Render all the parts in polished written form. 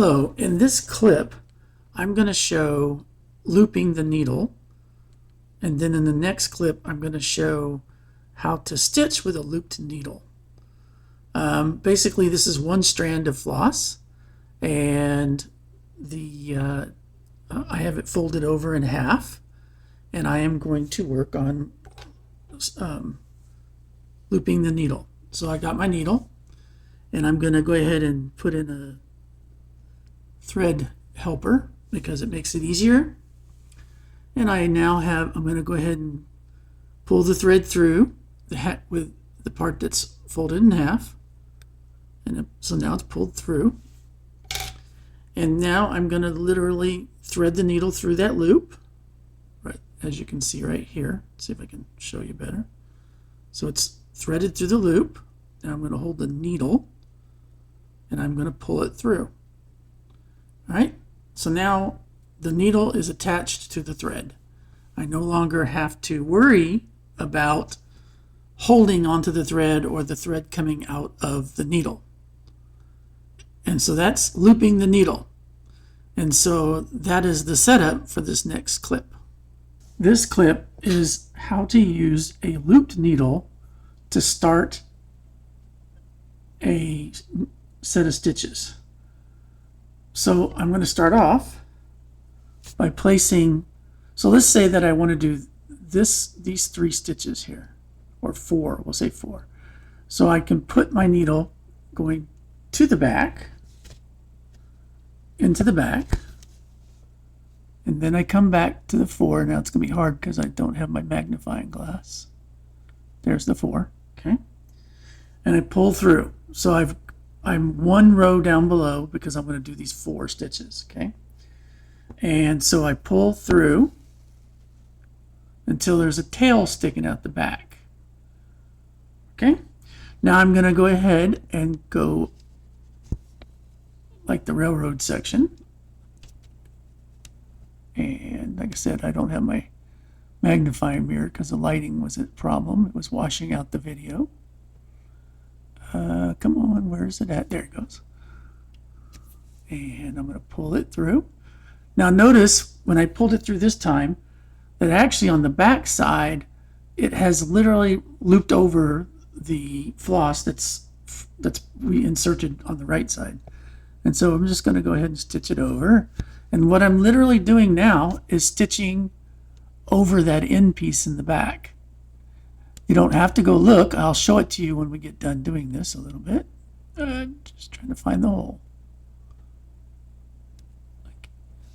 Hello, in this clip, I'm going to show looping the needle, and then in the next clip, I'm going to show how to stitch with a looped needle. Basically, this is one strand of floss, and I have it folded over in half, and I am going to work on looping the needle. So I got my needle, and I'm going to go ahead and put in a thread helper because it makes it easier. And I'm going to go ahead and pull the thread through with the part that's folded in half. And so now it's pulled through. And now I'm going to literally thread the needle through that loop, right, as you can see right here. Let's see if I can show you better. So it's threaded through the loop. Now I'm going to hold the needle and I'm going to pull it through. All right, so now the needle is attached to the thread. I no longer have to worry about holding onto the thread or the thread coming out of the needle. And so that's looping the needle. And so that is the setup for this next clip. This clip is how to use a looped needle to start a set of stitches. So I'm going to start off by placing, so let's say that I want to do these 3 stitches here, or 4, we'll say 4. So I can put my needle going to the back, into the back, and then I come back to the 4. Now it's going to be hard because I don't have my magnifying glass. There's the 4, okay? And I pull through. So I'm 1 row down below because I'm going to do these 4 stitches, okay? And so I pull through until there's a tail sticking out the back, okay? Now I'm going to go ahead and go like the railroad section. And like I said, I don't have my magnifying mirror because the lighting was a problem. It was washing out the video. Come on, where is it at? There it goes. And I'm going to pull it through. Now notice when I pulled it through this time that actually on the back side it has literally looped over the floss that's we inserted on the right side. And so I'm just going to go ahead and stitch it over. And what I'm literally doing now is stitching over that end piece in the back. You don't have to go look. I'll show it to you when we get done doing this a little bit. Just trying to find the hole.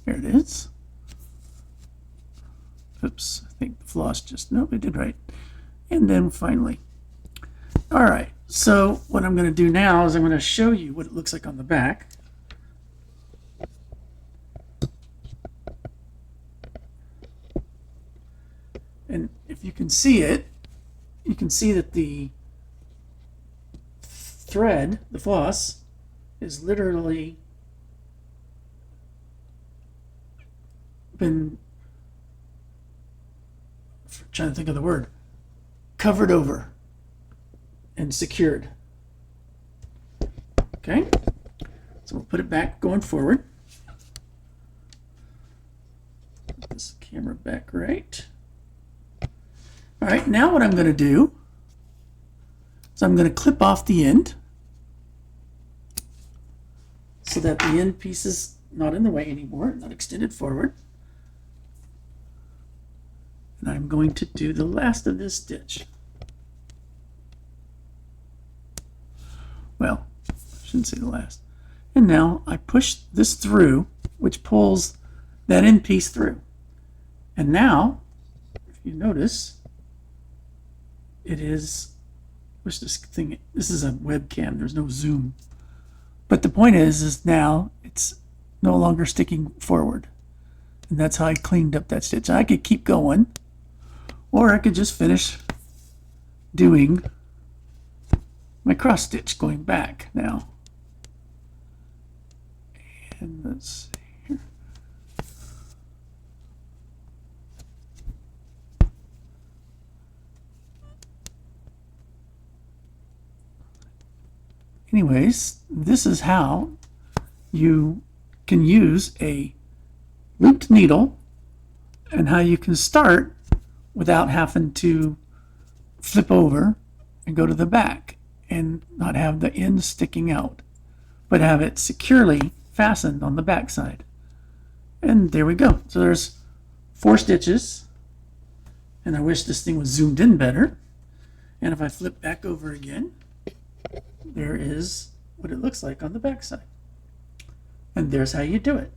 There it is. Oops, I think the floss just, nope, it did right. And then finally. All right, so what I'm going to do now is I'm going to show you what it looks like on the back. And if you can see it, you can see that the thread, the floss, is literally been, trying to think of the word, covered over and secured. Okay, so we'll put it back going forward. Put this camera back right. All right, now what I'm going to do is I'm going to clip off the end so that the end piece is not in the way anymore, not extended forward. And I'm going to do the last of this stitch. Well, I shouldn't say the last. And now I push this through, which pulls that end piece through. And now, if you notice, it is, wish this thing, this is a webcam, there's no zoom. But the point is now it's no longer sticking forward. And that's how I cleaned up that stitch. I could keep going, or I could just finish doing my cross stitch going back now. And let's see here. Anyways, this is how you can use a looped needle and how you can start without having to flip over and go to the back and not have the end sticking out, but have it securely fastened on the back side. And there we go. So there's 4 stitches, and I wish this thing was zoomed in better. And if I flip back over again, there is what it looks like on the back side. And there's how you do it.